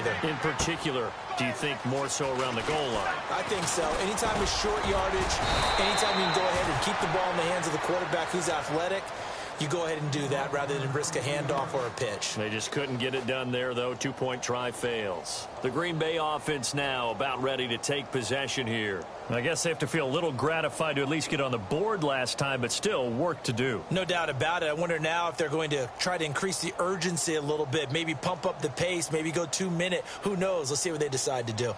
either. In particular, do you think more so around the goal line? I think so. Anytime it's short yardage, anytime you can go ahead and keep the ball in the hands of the quarterback who's athletic, you go ahead and do that rather than risk a handoff or a pitch. They just couldn't get it done there, though. Two-point try fails. The Green Bay offense now about ready to take possession here. I guess they have to feel a little gratified to at least get on the board last time, but still work to do. No doubt about it. I wonder now if they're going to try to increase the urgency a little bit, maybe pump up the pace, maybe go 2-minute. Who knows? Let's see what they decide to do.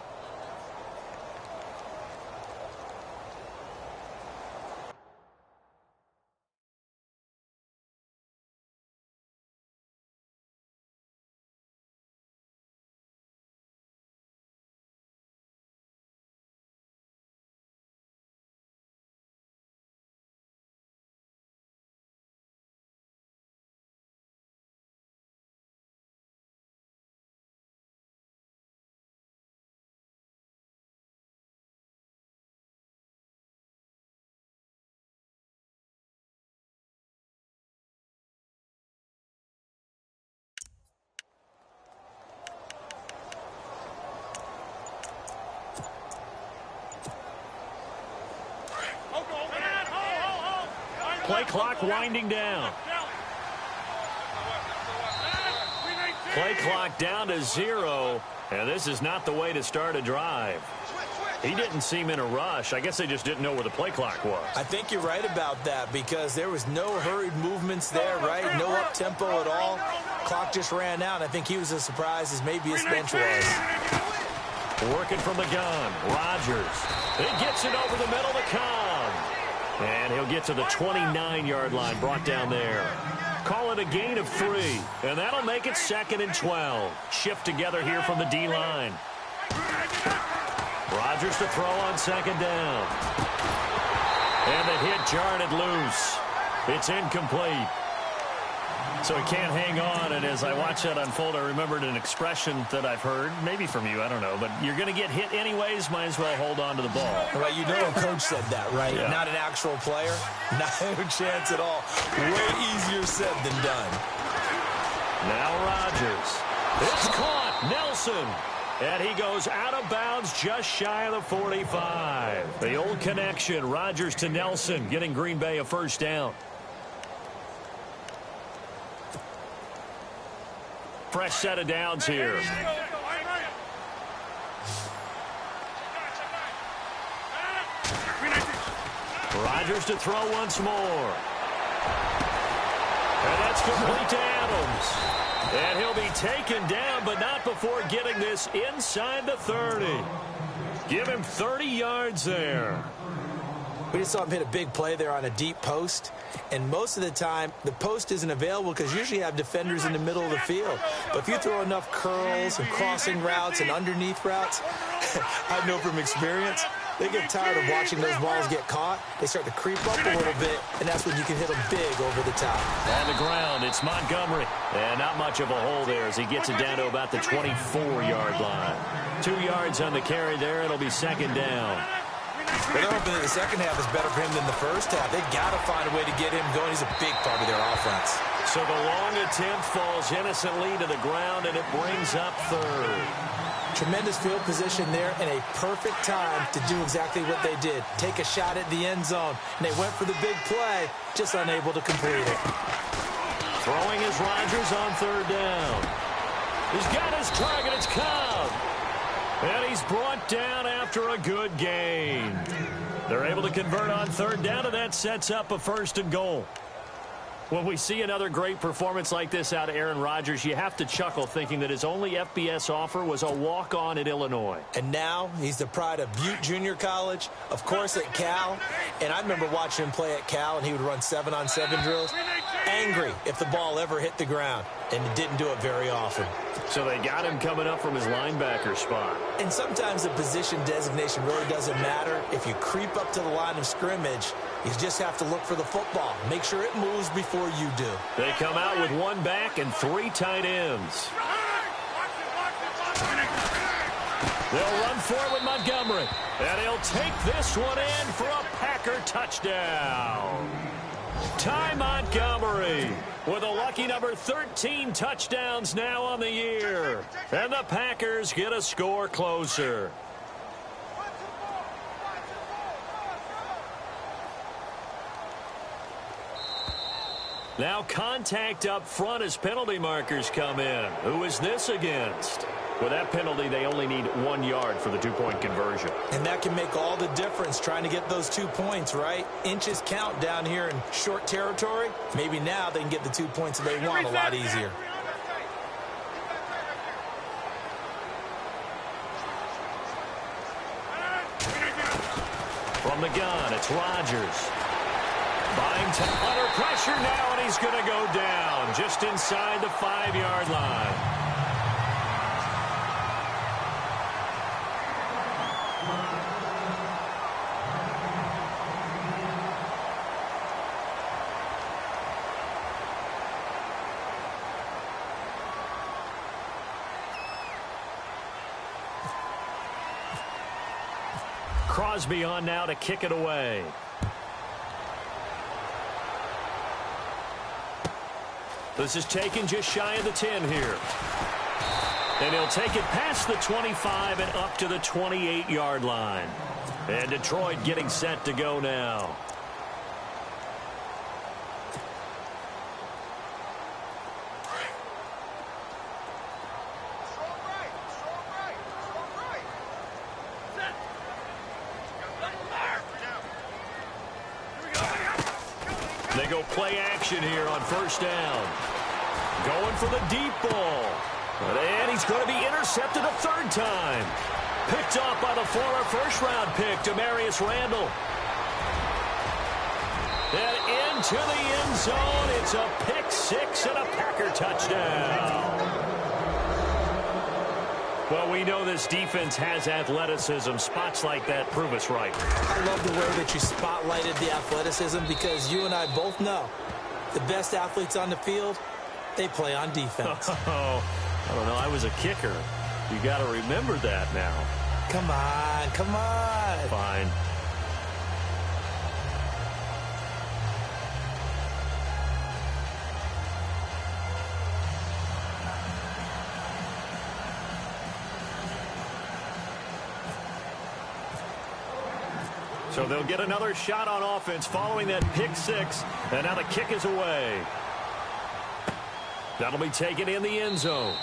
Play clock winding down. Play clock down to 0, and this is not the way to start a drive. He didn't seem in a rush. I guess they just didn't know where the play clock was. I think you're right about that because there was no hurried movements there, right? No up-tempo at all. Clock just ran out. I think he was as surprised as maybe his bench was. Working from the gun, Rodgers. He gets it over the middle to Cobb. And he'll get to the 29-yard line, brought down there. Call it a gain of 3, and that'll make it 2nd and 12. Shift together here from the D-line. Rodgers to throw on 2nd down. And the hit jarred it loose. It's incomplete. So he can't hang on, and as I watch that unfold, I remembered an expression that I've heard, maybe from you, I don't know, but you're going to get hit anyways, might as well hold on to the ball. Well, you know a coach said that, right? Yeah. Not an actual player. No chance at all. Way easier said than done. Now Rodgers. It's caught. Nelson. And he goes out of bounds just shy of the 45. The old connection, Rodgers to Nelson, getting Green Bay a first down. Fresh set of downs here. Rodgers to throw once more. And that's complete to Adams. And he'll be taken down, but not before getting this inside the 30. Give him 30 yards there. We just saw him hit a big play there on a deep post. And most of the time, the post isn't available because usually you have defenders in the middle of the field. But if you throw enough curls and crossing routes and underneath routes, I know from experience, they get tired of watching those balls get caught. They start to creep up a little bit, and that's when you can hit them big over the top. On the ground, it's Montgomery. And not much of a hole there as he gets it down to about the 24-yard line. 2 yards on the carry there. It'll be 2nd down. Well, they're hoping that the second half is better for him than the first half. They've got to find a way to get him going. He's a big part of their offense. So the long attempt falls innocently to the ground, and it brings up 3rd. Tremendous field position there and a perfect time to do exactly what they did. Take a shot at the end zone. And they went for the big play, just unable to complete it. Throwing is Rodgers on 3rd down. He's got his target. It's Cobb. And he's brought down after a good gain. They're able to convert on 3rd down, and that sets up a 1st and goal. When we see another great performance like this out of Aaron Rodgers, you have to chuckle thinking that his only FBS offer was a walk-on at Illinois. And now he's the pride of Butte Junior College, of course at Cal. And I remember watching him play at Cal, and he would run 7-on-7 drills. Angry if the ball ever hit the ground, and he didn't do it very often. So they got him coming up from his linebacker spot. And sometimes the position designation really doesn't matter. If you creep up to the line of scrimmage, you just have to look for the football. Make sure it moves before you do. They come out with 1 back and 3 tight ends. They'll run for it with Montgomery. And he'll take this one in for a Packer touchdown. Ty Montgomery with a lucky number 13 touchdowns now on the year. And the Packers get a score closer. Now contact up front as penalty markers come in. Who is this against? With that penalty, they only need 1 yard for the two-point conversion. And that can make all the difference trying to get those 2 points, right? Inches count down here in short territory. Maybe now they can get the 2 points that they want a lot easier. From the gun, it's Rodgers. Buying time under pressure now, and he's going to go down just inside the 5-yard line. Crosby on now to kick it away. This is taken just shy of the 10 here. And he'll take it past the 25 and up to the 28-yard line. And Detroit getting set to go now. They go play action here on first down. Going for the deep ball. And he's going to be intercepted a third time. Picked off by the former first-round pick, Demarius Randall. And into the end zone. It's a pick six and a Packer touchdown. Well, we know this defense has athleticism. Spots like that prove us right. I love the way that you spotlighted the athleticism because you and I both know the best athletes on the field, they play on defense. Oh, I don't know. I was a kicker. You got to remember that now. Come on, come on. Fine. So they'll get another shot on offense following that pick six. And now the kick is away. That'll be taken in the end zone.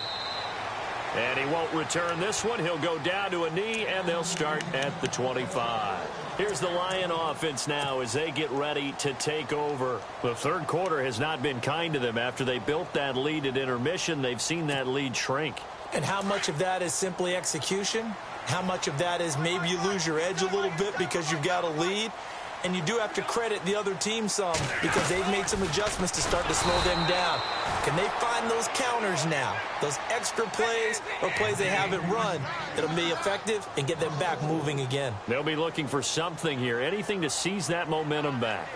And he won't return this one. He'll go down to a knee, and they'll start at the 25. Here's the Lion offense now as they get ready to take over. The third quarter has not been kind to them. After they built that lead at intermission, they've seen that lead shrink. And how much of that is simply execution? How much of that is maybe you lose your edge a little bit because you've got a lead? And you do have to credit the other team some because they've made some adjustments to start to slow them down. Can they find those counters now, those extra plays or plays they haven't run that'll be effective and get them back moving again? They'll be looking for something here, anything to seize that momentum back.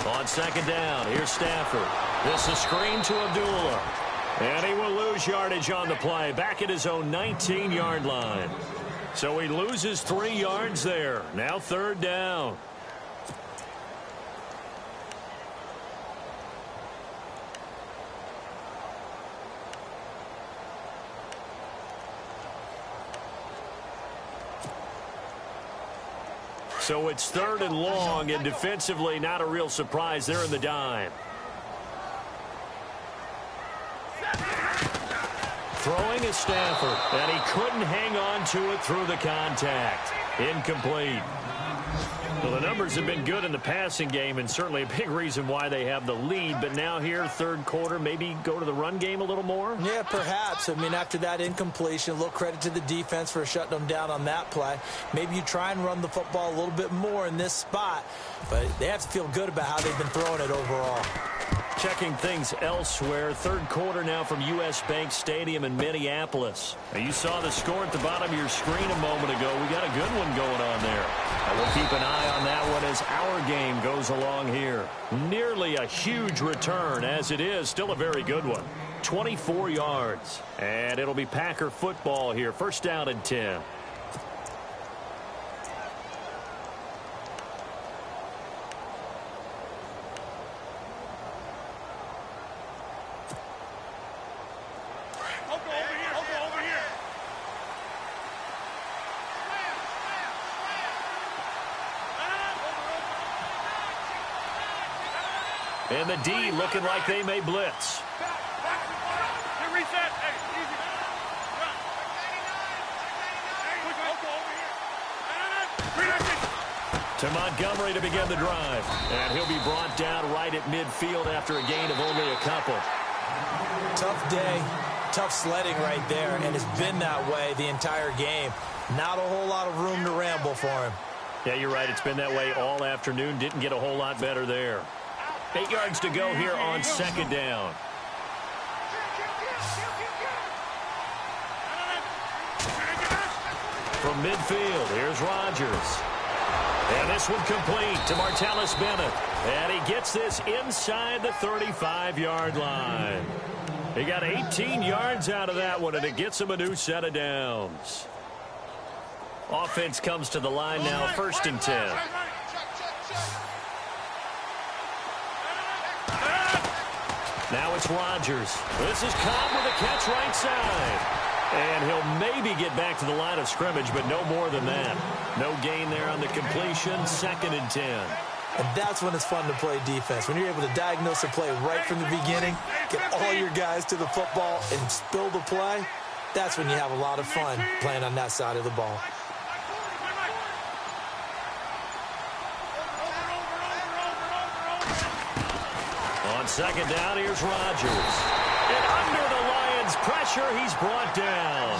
On second down, here's Stafford. This is a screen to Abdullah. And he will lose yardage on the play, back at his own 19-yard line. So he loses 3 yards there. Now third down. So it's third and long, and defensively not a real surprise. They're in the dime. Throwing is Stafford, and he couldn't hang on to it through the contact. Incomplete. Well, the numbers have been good in the passing game, and certainly a big reason why they have the lead. But now here, third quarter, maybe go to the run game a little more? Yeah, perhaps. I mean, after that incompletion, a little credit to the defense for shutting them down on that play. Maybe you try and run the football a little bit more in this spot, but they have to feel good about how they've been throwing it overall. Checking things elsewhere. Third quarter now from U.S. Bank Stadium in Minneapolis. Now, you saw the score at the bottom of your screen a moment ago. We got a good one going on there. And we'll keep an eye on that one as our game goes along here. Nearly a huge return as it is. Still a very good one. 24 yards. And it'll be Packer football here. First down and 10. And the D looking like they may blitz. To Montgomery to begin the drive. And he'll be brought down right at midfield after a gain of only a couple. Tough day, tough sledding right there, and it's been that way the entire game. Not a whole lot of room to ramble for him. Yeah, you're right. It's been that way all afternoon. Didn't get a whole lot better there. 8 yards to go here on second down. From midfield, here's Rodgers. And this one complete to Martellus Bennett. And he gets this inside the 35-yard line. He got 18 yards out of that one, and it gets him a new set of downs. Offense comes to the line now, 1st and 10. Now it's Rodgers. This is Cobb with a catch right side. And he'll maybe get back to the line of scrimmage, but no more than that. No gain there on the completion, 2nd and 10. And that's when it's fun to play defense. When you're able to diagnose a play right from the beginning, get all your guys to the football, and spill the play, that's when you have a lot of fun playing on that side of the ball. On second down, here's Rodgers. And under the Lions' pressure, he's brought down.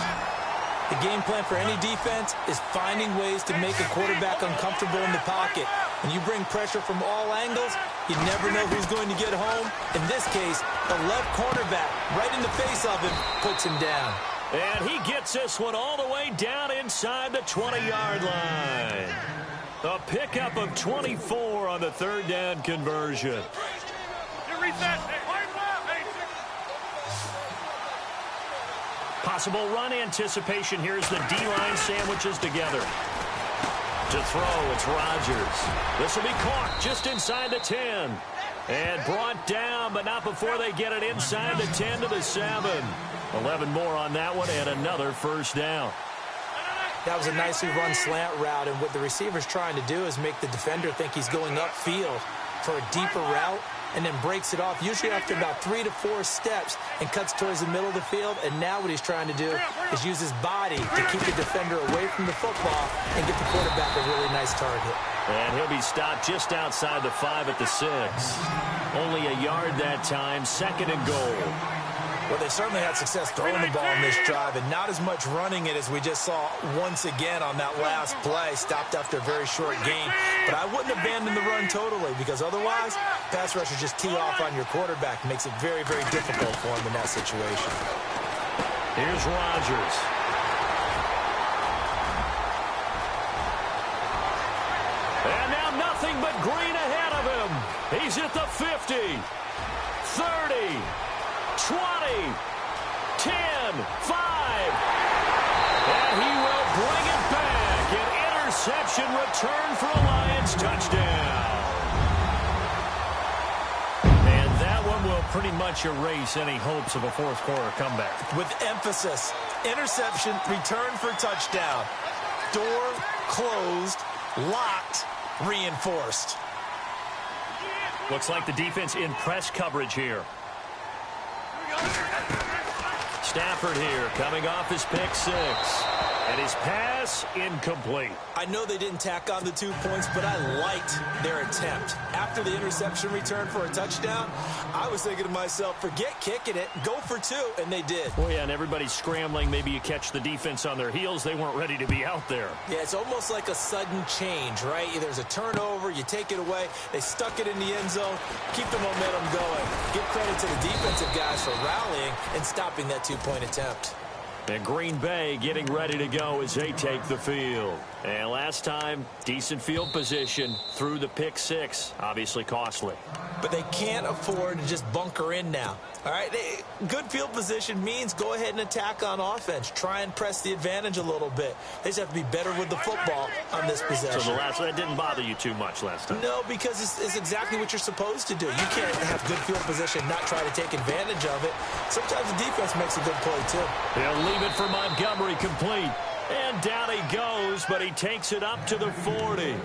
The game plan for any defense is finding ways to make a quarterback uncomfortable in the pocket. When you bring pressure from all angles, you never know who's going to get home. In this case, the left cornerback, right in the face of him, puts him down. And he gets this one all the way down inside the 20-yard line. A pickup of 24 on the 3rd down conversion. Possible run anticipation here as the D-line sandwiches together. To throw, it's Rodgers. This will be caught just inside the 10. And brought down, but not before they get it inside the 10 to the 7. 11 more on that one, and another 1st down. That was a nicely run slant route, and what the receiver's trying to do is make the defender think he's going upfield for a deeper route, and then breaks it off, usually after about 3 to 4 steps, and cuts towards the middle of the field. And now what he's trying to do is use his body to keep the defender away from the football and get the quarterback a really nice target. And he'll be stopped just outside the 5 at the 6. Only a yard that time, 2nd and goal. Well, they certainly had success throwing the ball in this drive, and not as much running it as we just saw once again on that last play, stopped after a very short gain. But I wouldn't abandon the run totally, because otherwise, pass rushers just tee off on your quarterback. Makes it very, very difficult for him in that situation. Here's Rodgers. And now nothing but green ahead of him. He's at the 50, 30, 20, 10, 5. And he will bring it back. An interception return for a Lions touchdown. And that one will pretty much erase any hopes of a 4th quarter comeback. With emphasis, interception, return for touchdown. Door closed, locked, reinforced. Looks like the defense in press coverage here. Stafford here, coming off his pick 6. And his pass incomplete. I know they didn't tack on the 2 points, but I liked their attempt. After the interception return for a touchdown, I was thinking to myself, forget kicking it, go for 2, and they did. Well, yeah, and everybody's scrambling. Maybe you catch the defense on their heels. They weren't ready to be out there. Yeah, it's almost like a sudden change, right? There's a turnover, you take it away, they stuck it in the end zone, keep the momentum going. Give credit to the defensive guys for rallying and stopping that 2-point attempt. And Green Bay getting ready to go as they take the field. And last time, decent field position through the pick 6. Obviously costly. But they can't afford to just bunker in now. All right, good field position means go ahead and attack on offense. Try and press the advantage a little bit. They just have to be better with the football on this possession. So that didn't bother you too much last time? No, because it's exactly what you're supposed to do. You can't have good field position, not try to take advantage of it. Sometimes the defense makes a good play, too. He'll leave it for Montgomery complete. And down he goes, but he takes it up to the 40.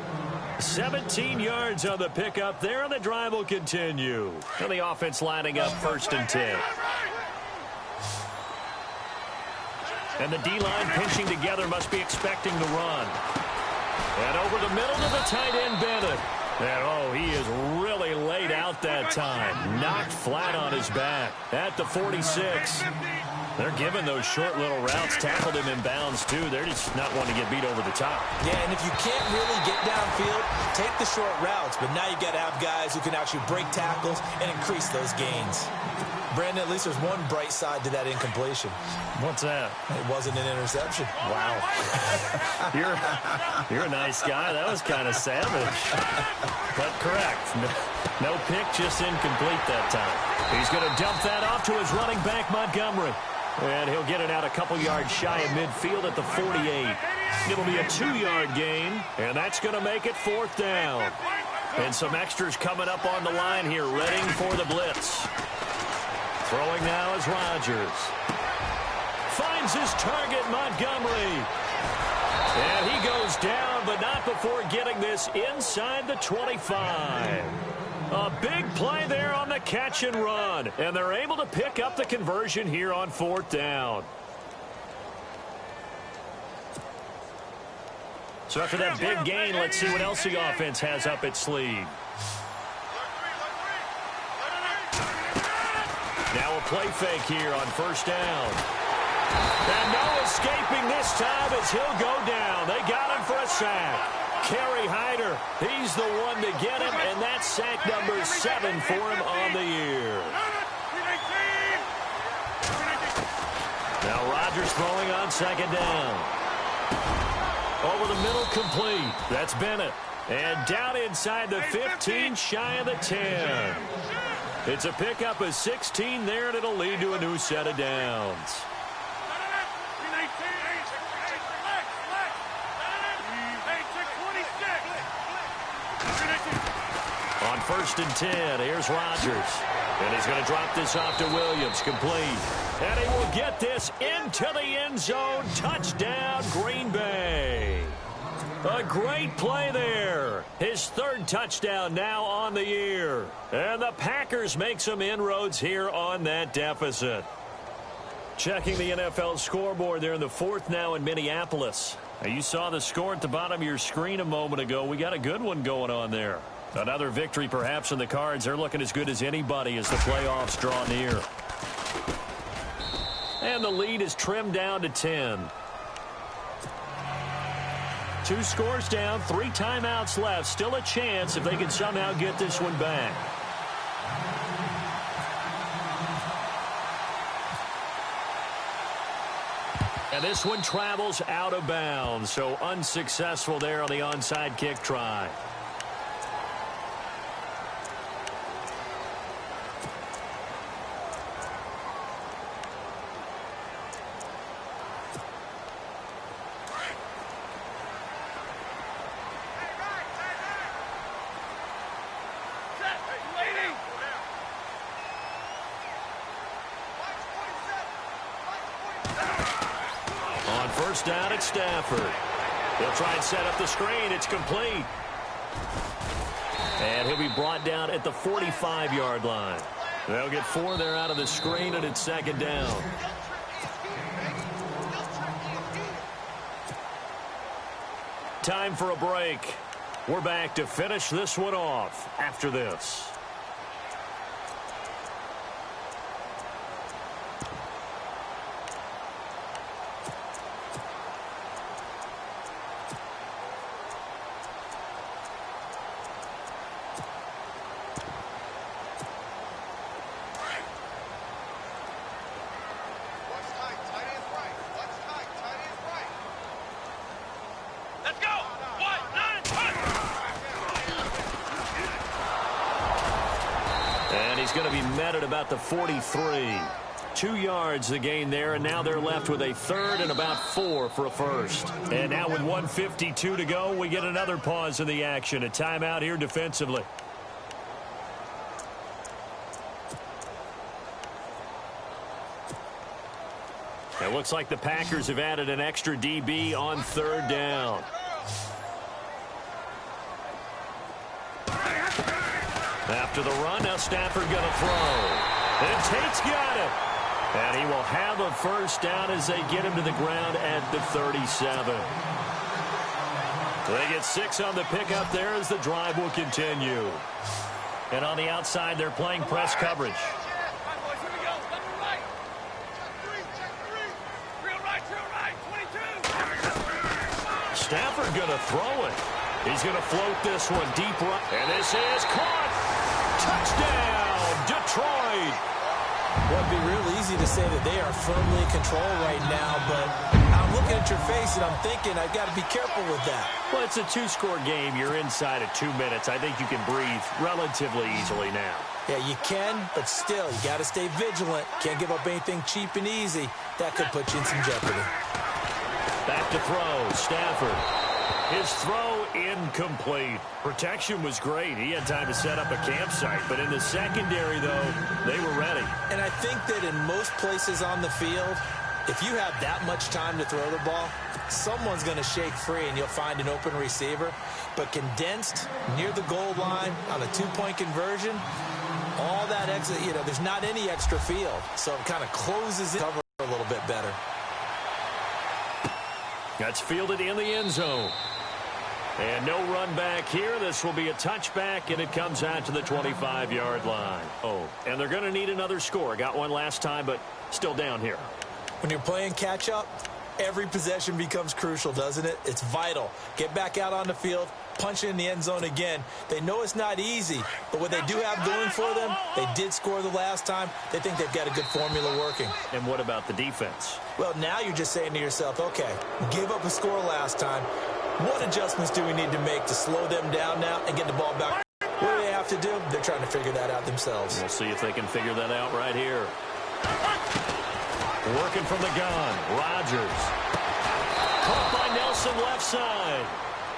17 yards on the pickup there, and the drive will continue. And the offense lining up 1st and 10. And the D-line pinching together, must be expecting the run. And over the middle to the tight end, Bennett. And, oh, he is really laid out that time. Knocked flat on his back at the 46. They're giving those short little routes, tackled him in bounds, too. They're just not wanting to get beat over the top. Yeah, and if you can't really get downfield, take the short routes. But now you got to have guys who can actually break tackles and increase those gains. Brandon, at least there's one bright side to that incompletion. What's that? It wasn't an interception. Wow. You're a nice guy. That was kind of savage. But correct. No pick, just incomplete that time. He's going to dump that off to his running back, Montgomery. And he'll get it out a couple yards shy of midfield at the 48. It'll be a 2-yard gain, and that's going to make it 4th down. And some extras coming up on the line here, readying for the blitz. Throwing now is Rodgers. Finds his target, Montgomery. And he goes down, but not before getting this inside the 25. A big play there on the catch and run. And they're able to pick up the conversion here on 4th down. So after that big gain, let's see what else the offense has up its sleeve. Now a play fake here on 1st down. And no escaping this time as he'll go down. They got him for a sack. Kerry Hyder, he's the one to get him, and that's sack number 7 for him on the year. Now Rodgers throwing on 2nd down. Over the middle, complete. That's Bennett. And down inside the 15, shy of the 10. It's a pickup of 16 there, and it'll lead to a new set of downs. On 1st and 10, here's Rodgers. And he's going to drop this off to Williams, complete. And he will get this into the end zone. Touchdown, Green Bay. A great play there. His 3rd touchdown now on the year. And the Packers make some inroads here on that deficit. Checking the NFL scoreboard there in the 4th now in Minneapolis. Now, you saw the score at the bottom of your screen a moment ago. We got a good one going on there. Another victory perhaps in the cards. They're looking as good as anybody as the playoffs draw near. And the lead is trimmed down to 10. 2 scores down, 3 timeouts left. Still a chance if they can somehow get this one back. And this one travels out of bounds, so unsuccessful there on the onside kick try. First down at Stafford. He'll try and set up the screen. It's complete. And he'll be brought down at the 45-yard line. They'll get 4 there out of the screen, and it's 2nd down. Time for a break. We're back to finish this one off after this. Going to be met at about the 43. 2 yards the gain there, and now they're left with a 3rd and about 4 for a first. And now with 1:52 to go, we get another pause in the action. A timeout here defensively. It looks like the Packers have added an extra DB on 3rd down. After the run, now Stafford going to throw. And Tate's got it. And he will have a first down as they get him to the ground at the 37. They get 6 on the pickup there as the drive will continue. And on the outside, they're playing press coverage. Stafford going to throw it. He's going to float this one deep right. And this is caught. Touchdown, Detroit. Well, it'd be real easy to say that they are firmly in control right now, but I'm looking at your face and I'm thinking I've got to be careful with that. Well, it's a 2-score game. You're inside of 2 minutes. I think you can breathe relatively easily now. Yeah, you can, but still, you got to stay vigilant. Can't give up anything cheap and easy. That could put you in some jeopardy. Back to throw, Stafford. His throw incomplete. Protection was great. He had time to set up a campsite. But in the secondary, though, they were ready. And I think that in most places on the field, if you have that much time to throw the ball, someone's going to shake free and you'll find an open receiver. But condensed near the goal line on a 2-point conversion, all that extra, there's not any extra field. So it kind of closes it cover a little bit better. That's fielded in the end zone. And no run back here. This will be a touchback, and it comes out to the 25-yard line. Oh, and they're going to need another score. Got one last time, but still down here. When you're playing catch-up, every possession becomes crucial, doesn't it? It's vital. Get back out on the field, punch it in the end zone again. They know it's not easy, but what they do have going for them, they did score the last time. They think they've got a good formula working. And what about the defense? Well, now you're just saying to yourself, okay, give up a score last time. What adjustments do we need to make to slow them down now and get the ball back? What do they have to do? They're trying to figure that out themselves. We'll see if they can figure that out right here. Working from the gun, Rodgers. Caught by Nelson left side.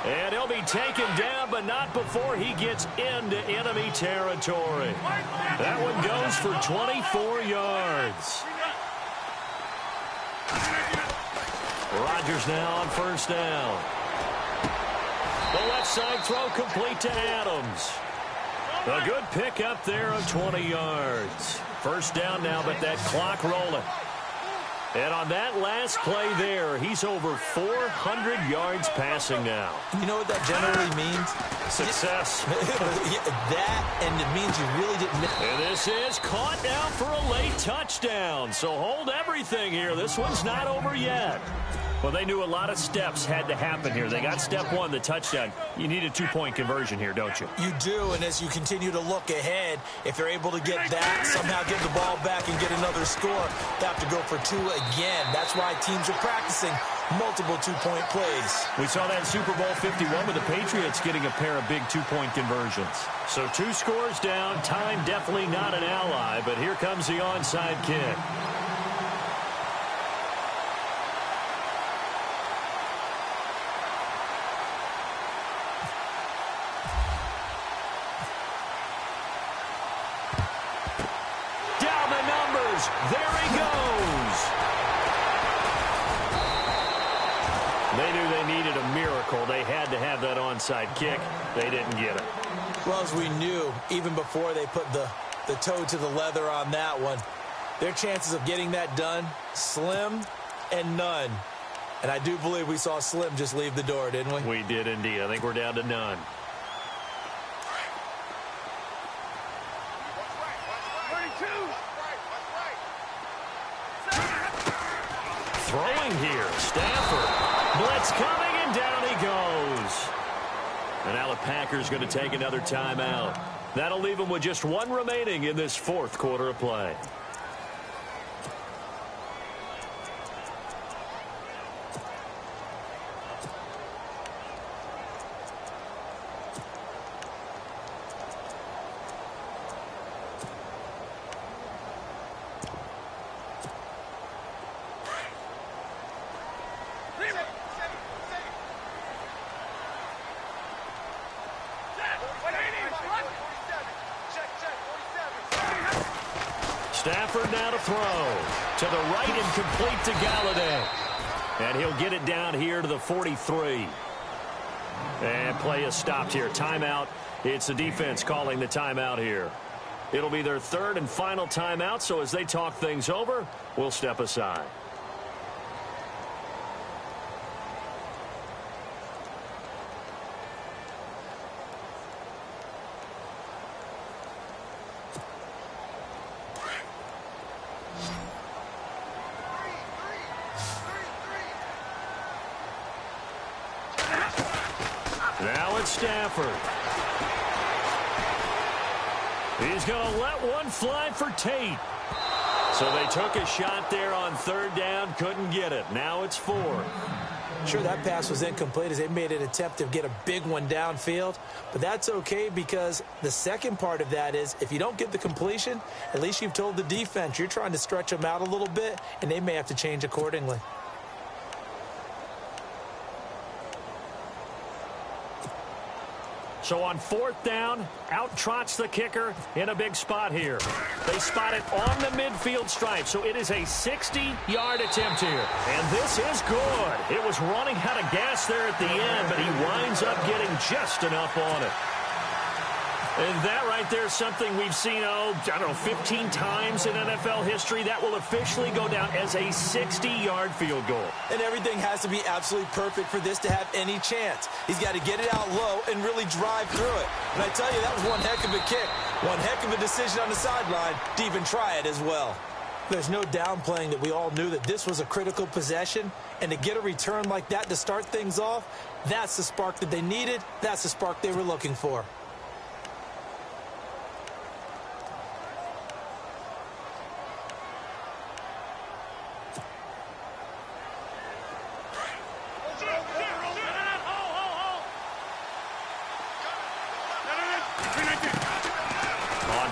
And he'll be taken down, but not before he gets into enemy territory. That one goes for 24 yards. Rodgers now on first down. The left side throw complete to Adams. A good pickup there of 20 yards. First down now, but that clock rolling. And on that last play there, he's over 400 yards passing now. You know what that generally means? Success. That, and it means you really didn't miss. And this is caught now for a late touchdown. So hold everything here. This one's not over yet. Well, they knew a lot of steps had to happen here. They got step one, the touchdown. You need a 2-point conversion here, don't you? You do, and as you continue to look ahead, if they're able to get that, somehow get the ball back and get another score, they have to go for 2 again. That's why teams are practicing multiple 2-point plays. We saw that Super Bowl 51 with the Patriots getting a pair of big 2-point conversions. So 2 scores down, time definitely not an ally, but here comes the onside kick. There he goes. They knew they needed a miracle. They had to have that onside kick. They didn't get it. Well, as we knew, even before they put the toe to the leather on that one, their chances of getting that done, slim and none. And I do believe we saw Slim just leave the door, didn't we? We did indeed. I think we're down to none. Throwing here, Stafford. Blitz coming, and down he goes. And now the Packers going to take another timeout. That'll leave them with just 1 remaining in this 4th quarter of play. Stafford now to throw. To the right and complete to Galladay. And he'll get it down here to the 43. And play is stopped here. Timeout It's the defense calling the timeout here. It'll be their third and final timeout, so as they talk things over, we'll step aside. Now it's Stafford. He's going to let one fly for Tate. So they took a shot there on third down, couldn't get it. Now it's fourth. Sure, that pass was incomplete as they made an attempt to get a big one downfield. But that's okay because the second part of that is if you don't get the completion, at least you've told the defense you're trying to stretch them out a little bit, and they may have to change accordingly. So on fourth down, out trots the kicker in a big spot here. They spot it on the midfield stripe, so it is a 60-yard attempt here. And this is good. It was running out of gas there at the end, but he winds up getting just enough on it. And that right there is something we've seen, I don't know, 15 times in NFL history. That will officially go down as a 60-yard field goal. And everything has to be absolutely perfect for this to have any chance. He's got to get it out low and really drive through it. And I tell you, that was one heck of a kick. One heck of a decision on the sideline to even try it as well. There's no downplaying that we all knew that this was a critical possession. And to get a return like that to start things off, that's the spark that they needed. That's the spark they were looking for.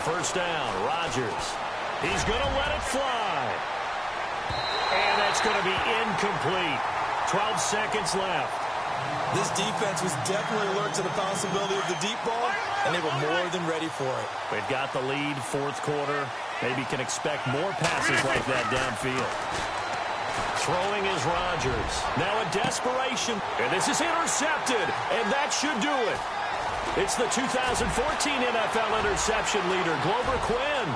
First down, Rodgers. He's going to let it fly. And that's going to be incomplete. 12 seconds left. This defense was definitely alert to the possibility of the deep ball, and they were more than ready for it. They've got the lead, fourth quarter. Maybe can expect more passes like that downfield. Throwing is Rodgers. Now a desperation. And this is intercepted, and that should do it. It's the 2014 NFL interception leader, Glover Quinn.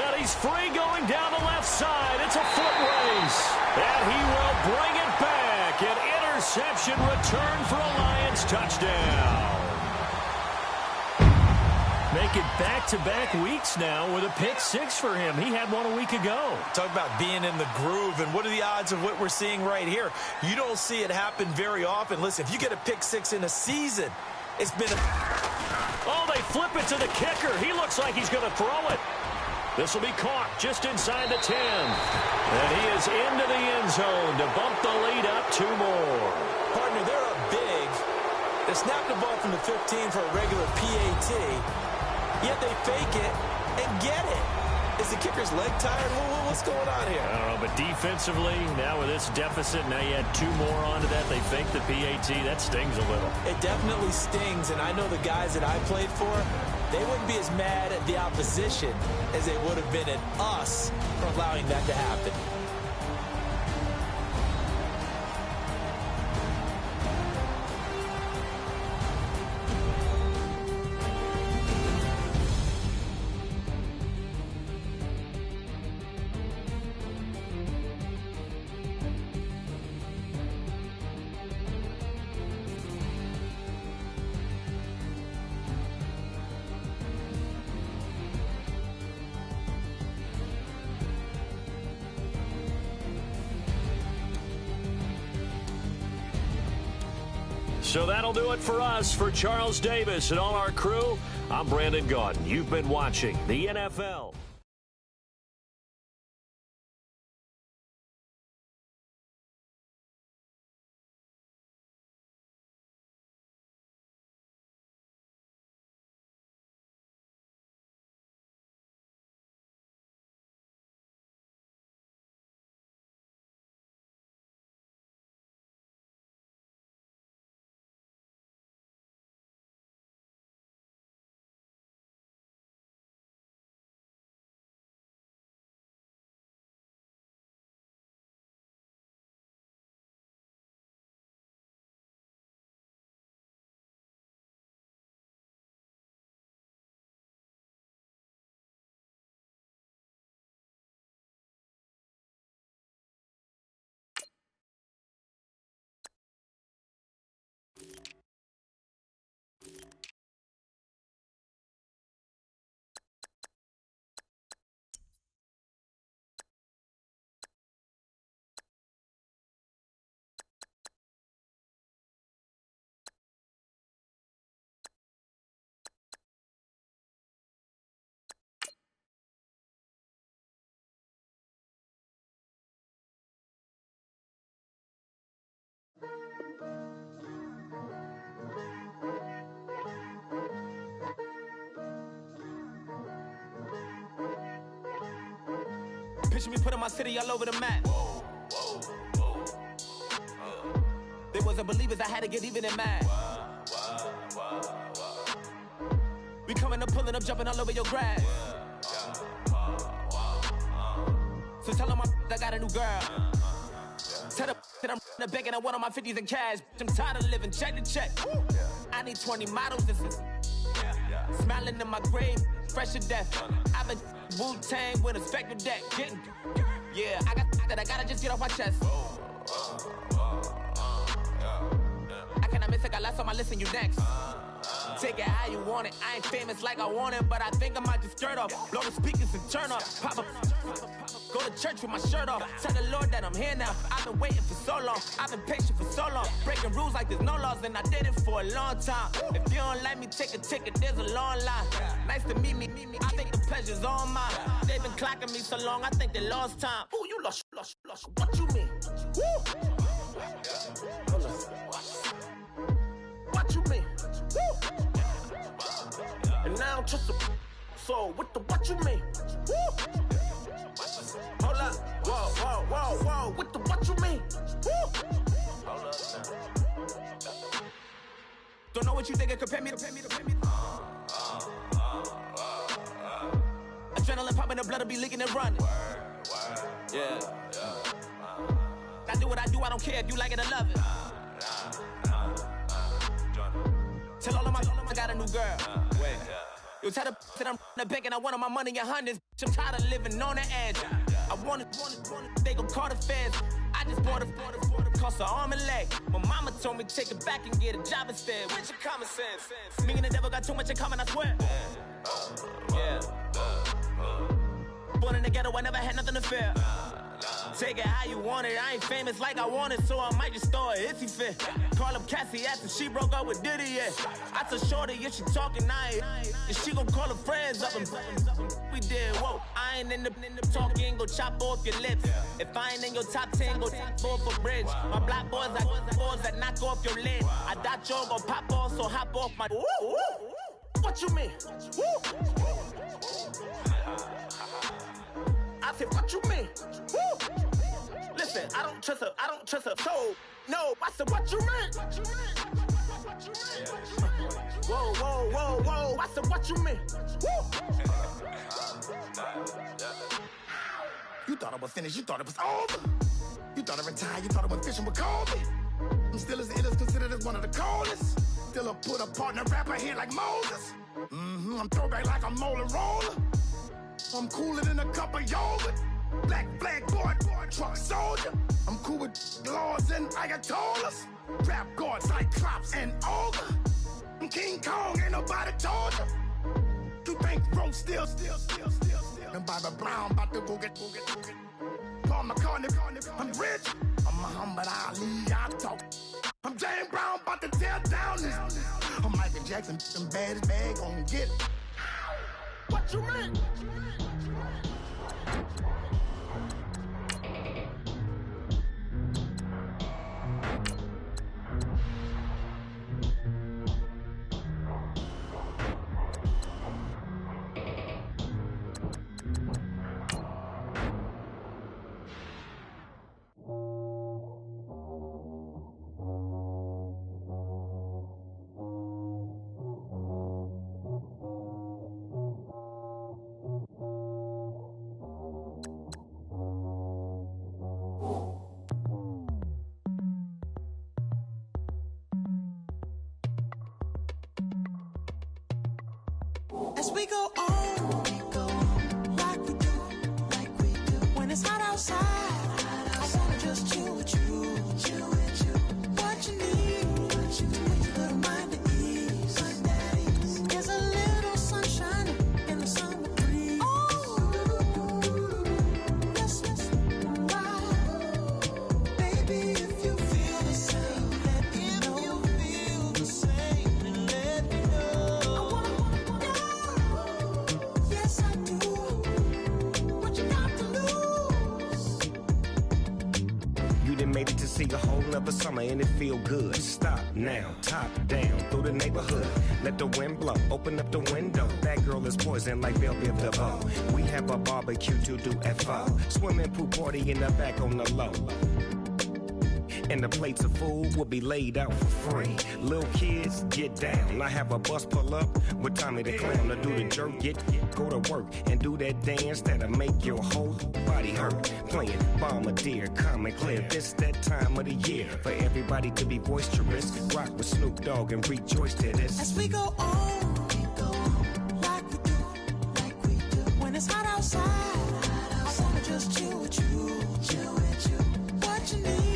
And he's free going down the left side. It's a foot race. And he will bring it back. An interception return for a Lions touchdown. Make it back-to-back weeks now with a pick six for him. He had one a week ago. Talk about being in the groove, and what are the odds of what we're seeing right here? You don't see it happen very often. Listen, if you get a pick six in a season, it's been a... Oh, they flip it to the kicker. He looks like he's going to throw it. This will be caught just inside the 10. And he is into the end zone to bump the lead up two more. Partner, they're up big. They snap the ball from the 15 for a regular PAT. Yet they fake it and get it. Is the kicker's leg tired? What's going on here? I don't know, but defensively, now with this deficit, now you add two more onto that. They fake the PAT. That stings a little. It definitely stings, and I know the guys that I played for, they wouldn't be as mad at the opposition as they would have been at us for allowing that to happen. So that'll do it for us. For Charles Davis and all our crew, I'm Brandon Gaudin. You've been watching the NFL. Picture me putting my city all over the map. They wasn't believers, I had to get even and mad. We coming up, pulling up, jumping all over your grass. So tell them I got a new girl. Tell them that I'm in the bank and I want all my 50s in cash. I'm tired of living check to check. I need 20 models, this is smiling in my grave, fresh to death. I've been Wu-Tang with a spectral deck. Yeah, I gotta just get off my chest. I cannot miss it, got last on my list and you next. Take it how you want it, I ain't famous like I want it, but I think I might just skirt off. Blow the speakers and turn up, pop up. Go to church with my shirt off. Tell the Lord that I'm here now. I've been waiting for so long. I've been patient for so long. Breaking rules like there's no laws, and I did it for a long time. If you don't like me, take a ticket. There's a long line. Nice to meet me. I think the pleasure's all mine. They've been clocking me so long. I think they lost time. Ooh, you lost. What you mean? Woo. What you mean? Woo. And now just a so what you mean? Woo. Hold up, whoa, what you mean? Woo. Hold up now. Don't know what you think, compare me to. Adrenaline popping, the blood will be leaking and running. Yeah. I do what I do, I don't care if you like it or love it. Tell all of my I got a new girl. Wait. You tell the that I'm in the bank and I want all my money in hundreds. I'm tired of living on the edge. I want it, they gon' call the feds. I just bought a cost an arm and leg. My mama told me take it back and get a job instead. Where's your common sense? Me and the devil got too much in common, I swear. Yeah. Born in the ghetto, I never had nothing to fear. Take it how you want it, I ain't famous like I want it, so I might just throw it if he fit. Call up Cassie after she broke up with Diddy, yeah. I told Shorty if she talking, and she gon' call her friends up and we did, whoa. I ain't in the talking, go chop off your lips. If I ain't in your top 10, go top 4 for bridge. My black boys, I got boys that knock off your lid. I thought y'all gon' pop off, so hop off my. What you mean? I said, what you mean? Woo! Listen, I don't trust her soul. No, I said, what you mean? Whoa, I said, what you mean? Woo! You thought I was finished, you thought it was over. You thought I retired, you thought I went fishing with Kobe. I'm still as ill as considered as one of the coldest. Still a put a partner rapper here like Moses. I'm throwback like a molar roller. I'm cooler than a cup of yogurt. Black flag boy, truck soldier. I'm cool with laws and ayatollahs. Rap god, Cyclops and ogre. I'm King Kong, ain't nobody told you. You think road still. And Bobby Brown about to go get. Paul McCartney, I'm rich. I'm Muhammad Ali, I talk. I'm James Brown, about to tear down this. I'm Michael Jackson, them bad as bad, gon' get it. What you mean? As we go on, like we do. When it's hot outside, I wanna just chill with you. What you need, to make your little mind at ease. There's a little sunshine in the summer breeze. Yes, baby, if you feel the same, let me know. If you feel the same, then let me know. I wanna done made it to see a whole nother summer and it feel good. Stop now, top down through the neighborhood. Let the wind blow, open up the window. That girl is poison like Belleville DeVoe. We have a barbecue to do FO. Swimming pool party in the back on the low. And the plates of food will be laid out for free. Little kids, get down. I have a bus pull up with Tommy the Clown to do the jerk, go to work and do that dance that'll make your whole body hurt. Playing Bombardier, calm and clear. This that time of the year for everybody to be boisterous. Rock with Snoop Dogg and rejoice to this. As we go on, like we do, when it's hot outside. I wanna just chill with you. What you need.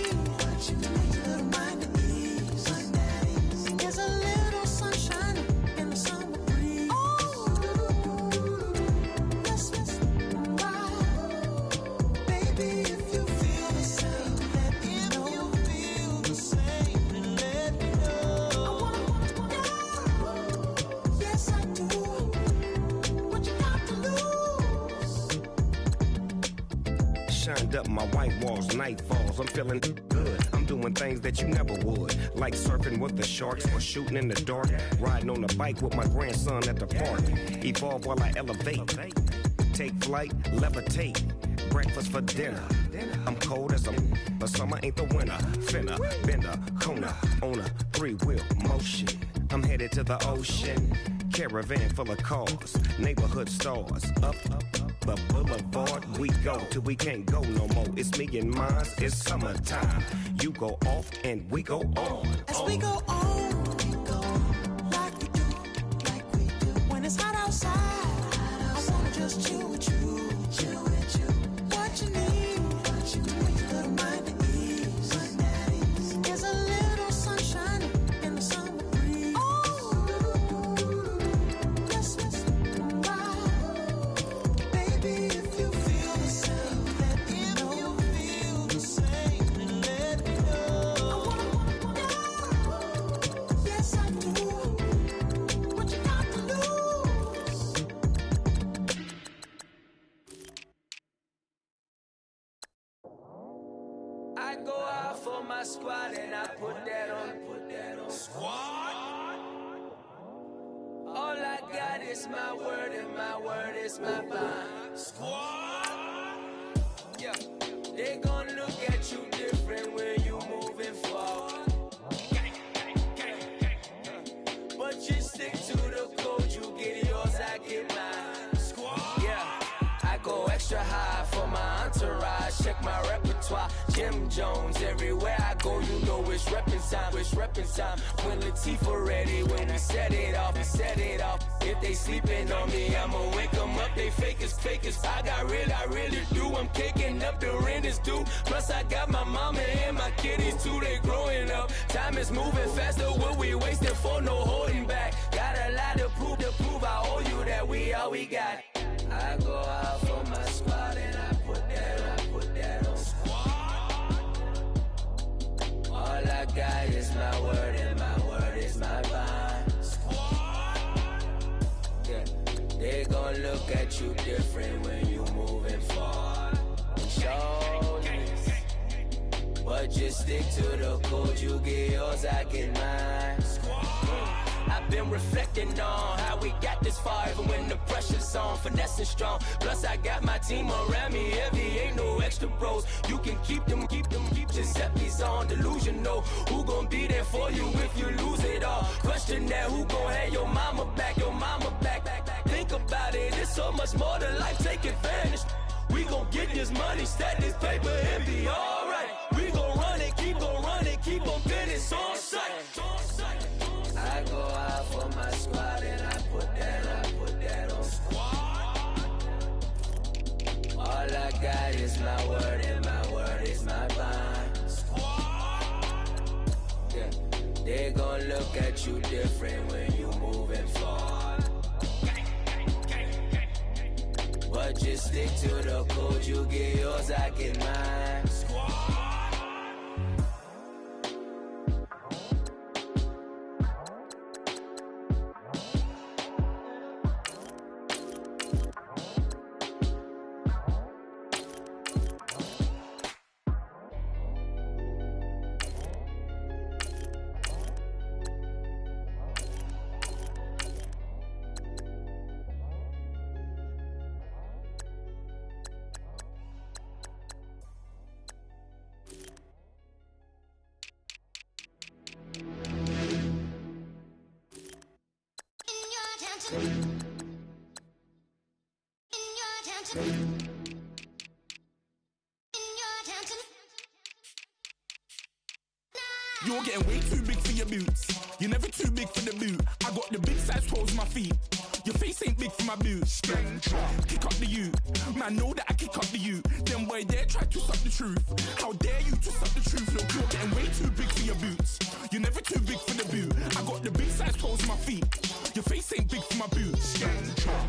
There's a little sunshine in the summer breeze. Yes, baby, if you feel the same, let me know. Let me know. Yes, I do. What you got to lose? Shined up my white walls, night falls. I'm feeling good. I'm doing things that you never would, like surfing with the sharks or shooting in the dark, riding on a bike with my grandson at the park. Evolve while I elevate, take flight, levitate, breakfast for dinner. I'm cold as but summer ain't the winter. Finna, bender, Kona, on a 3-wheel motion. I'm headed to the ocean, caravan full of cars, neighborhood stars, up the boulevard we go till we can't go no more. It's me and mine, it's summertime. You go off and we go on. As we go on, like we do, when it's hot outside. I wanna just chill with you. What you need, little mind at ease. There's a little sunshine in the summer breeze. Yes, baby, if you feel the same, let me know. Yes, I do. What you got to lose? I go out for my squad and I put that on. Squad. All I got is my word and my word is my bond. Squad. Yeah, they gon' look at you different when you moving forward. But you stick to the code, you get yours, I get mine. Squad. Yeah, I go extra high for my entourage. Check my repertoire, Jim Jones. Everywhere I go, you know it's reppin' time. When Latifah ready, when we set it off. If they sleeping on me, I'ma wake them up. They fakers. I really do. I'm kicking up the rent is due. Plus I got my mama and my kiddies too. They growing up. Time is moving faster. What we wasting for? No holding back. Got a lot to prove. I owe you that we all we got. I go out for my squad and I put that on. Squad. All I got is my word and my word is my bond. Squad. Yeah, they gon' look at you different when you moving forward. Show this, but just stick to the code. You get yours, I get mine. Squad. I've been reflecting on how we got this far, even when the pressure's on, finessing strong. Plus I got my team around me heavy, ain't no extra bros. You can keep them, Giuseppe's on delusional. Who gon' be there for you if you lose it all? Question that, who gon' have your mama back? Think about it, it's so much more to life, take advantage. We gon' get this money, stack this paper and be alright. We gon' run it, keep on business on sight. I go out for my squad and I put that on. Squad. All I got is my word and my word is my bond. Squad. Yeah, they gon' look at you different when you moving forward. But just stick to the code, you get yours, I get mine. Squad. You're getting way too big for your boots. You're never too big for the boot. I got the big size toes on my feet. Your face ain't big for my boots. Kick up the you. Man, know that I kick up the you. Them boy dare try to suck the truth. How dare you to suck the truth? Look, you're getting way too big for your boots. You're never too big for the boot. I got the big size toes on my feet. Your face ain't big for my boots.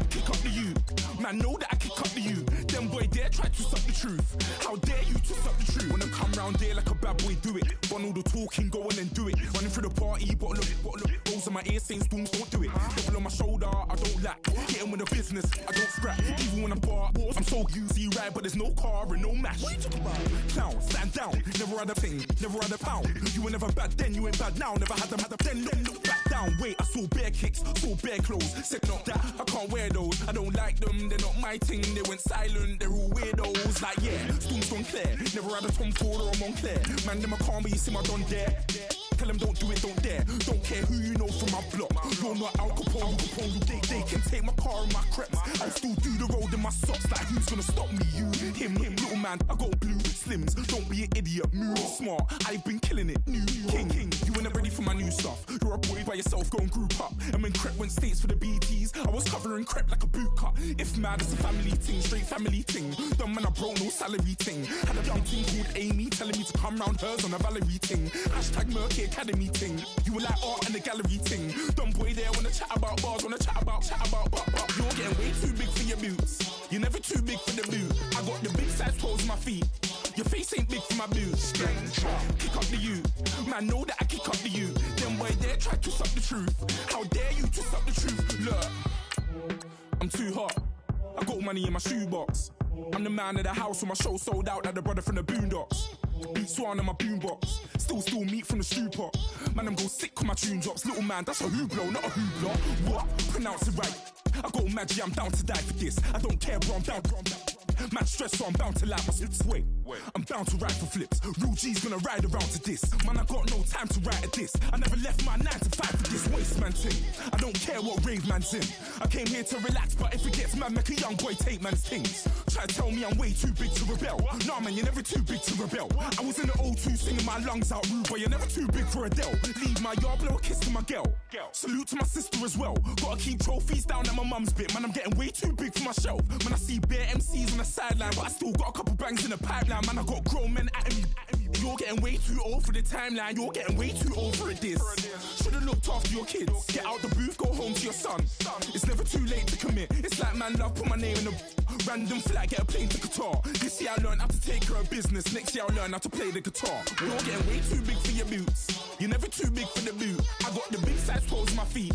Kick up the you. Man, know that I kick up the you. Them boy dare try to suck the truth. How dare you to suck the truth? Wanna come round there like a bad boy, do it. Want all the talking, go on and do it. Running through the party, bottle up. Rolls in my ear saying storms, don't do it. Double on my shoulder, I don't lack. Getting with the business, I don't scrap. Even when I'm bar, I'm so easy right, but there's no car and no match. What you talking about? Clown, stand down. Never had a thing, never had a pound. You were never bad then, you ain't bad now. Never had them, then look back down. Wait, I saw bare kicks, saw bare clothes. Said not that, I can't wear those. I don't like them, they're not my thing. They went silent, they're all weirdos. Like yeah, storms don't clear. Never had a Tom Ford or a Montclair. Man, them I can't, but you see my Don dare. Tell them don't do it, don't dare. Don't care who you know from my block. You're not Al Capone, they can take my car and my creps. I'll still do the road in my socks. Like who's gonna stop me? You, him, little man. I got blue slims. Don't be an idiot, move smart. I've been killing it, new king. You ain't ready for my new stuff. You're a boy by yourself, go and group up. And when Crep went states for the BTs, I was covering Crep like a boot cut. If mad, it's a family thing, straight family thing. Dumb man, I broke no salary thing. Had a young thing called Amy telling me to come round hers on a Valerie thing. Hashtag Murky Academy thing. You were like art and the gallery thing. Dumb boy there wanna chat about bars, wanna chat about. You're getting way too big for your boots. You're never too big for the boot. I got the big size toes on my feet. Your face ain't big for my boots. Kick up the you. Man, know that I kick up the you. Them boy dare try to suck the truth. How dare you to suck the truth? Look, I'm too hot. I got money in my shoebox. I'm the man of the house when my show sold out like the brother from the Boondocks. Beat Swan in my boombox. Still meat from the stew pot. Man, I'm go sick when my tune drops. Little man, that's a hooplo, not a hoopla. What? Pronounce it right. I got magic, I'm down to die for this. I don't care, bro, I'm down. Man stressed, so I'm bound to like my slips. Wait, I'm bound to ride for flips. Real G's gonna ride around to this. Man, I got no time to write at this. I never left my 9 to 5 for this waste man thing. I don't care what rave man's in. I came here to relax, but if it gets mad, make a young boy take man's things. Try to tell me I'm way too big to rebel. Nah, man, you're never too big to rebel. I was in the O2 singing my lungs out rude, but you're never too big for Adele. Leave my yard, blow a kiss to my girl. Salute to my sister as well. Gotta keep trophies down at my mum's bit. Man, I'm getting way too big for my shelf. Man, I see bare MCs on the sideline, but I still got a couple bangs in the pipeline. Man, I got grown men at me. You're getting way too old for the timeline. You're getting way too old for a diss. Should've looked after your kids. Get out the booth, go home to your son. It's never too late to commit. It's like man love, put my name in a random flag, get a plane to Qatar. This year I learned how to take care of business. Next year I'll learn how to play the guitar. You're getting way too big for your boots. You're never too big for the boot. I got the big size toes on my feet.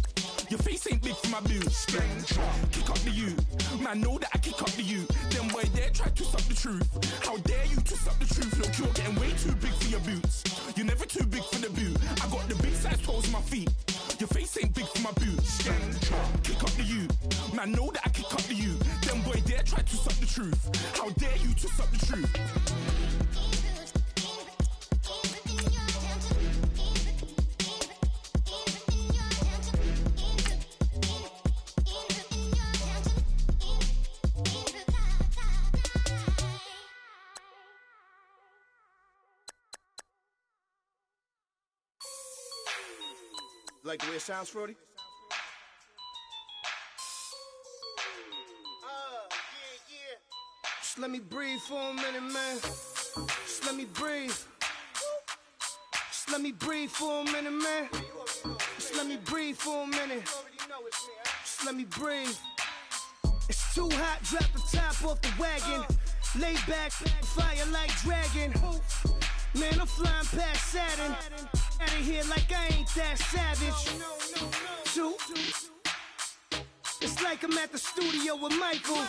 Your face ain't big for my boots. Kick up the you. Man, know that I kick up the you. Them boy dare try to suck the truth. How dare you to suck the truth? Look, you're getting way too big for your boots. You're never too big for the boot. I got the big size toes on my feet. Your face ain't big for my boots. Kick up the you. Man, know that I kick up the you. Them boy dare try to suck the truth. How dare you to suck the truth? Like the way it sounds, Frody? Just let me breathe for a minute, man. Just let me breathe. Just let me breathe for a minute, man. Just let me breathe for a minute. Just let me breathe. It's too hot, drop the top off the wagon. Lay back, fire like dragon. Man, I'm flying past Saturn. Out of here like I ain't that savage. Two. It's like I'm at the studio with Michael.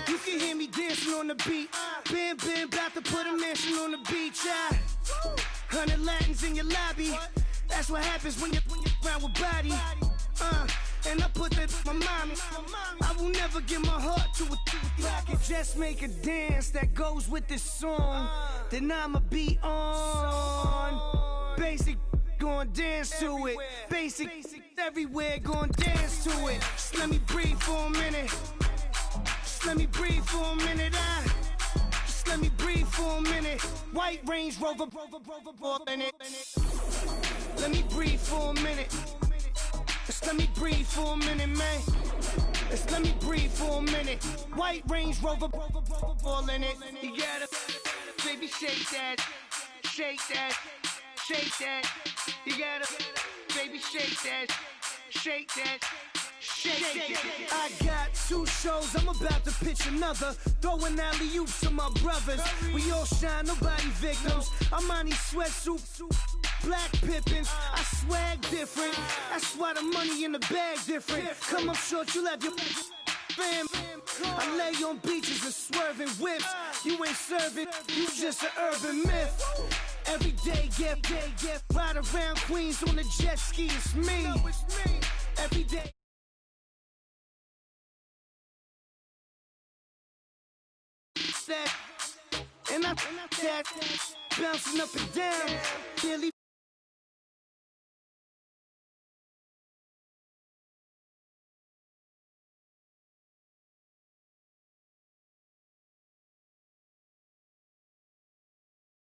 You can hear me dancing on the beat. Bam, about to put a mansion on the beach. 100 Latins in your lobby. That's what happens when you're around with body. And I put that in my mama. I will never give my heart to a I can just make a dance that goes with this song. Then I'ma be on. Basic, gon' dance to it. Basic, everywhere, gon' dance to it. Just let me breathe for a minute. Just Just let me breathe for a minute. Just let me breathe for a minute. White Range Rover, ball in it. Let me breathe for a minute. Just let me breathe for a minute, man. Just let me breathe for a minute. White Range Rover, ball in it. You gotta, baby, shake that, shake that, shake that. You gotta, baby, shake that, shake that. I got 2 shows, I'm about to pitch another. Throwing alley-oops to my brothers. We all shine, nobody victims. I'm on these sweatsuits, black Pippins. I swag different. That's why the money in the bag different. Come up short, you'll have your fam. I lay on beaches and swerving whips. You ain't serving, you just an urban myth. Every day, get ride around Queens on a jet ski. It's me. Every day. And I that bouncing up and down, nearly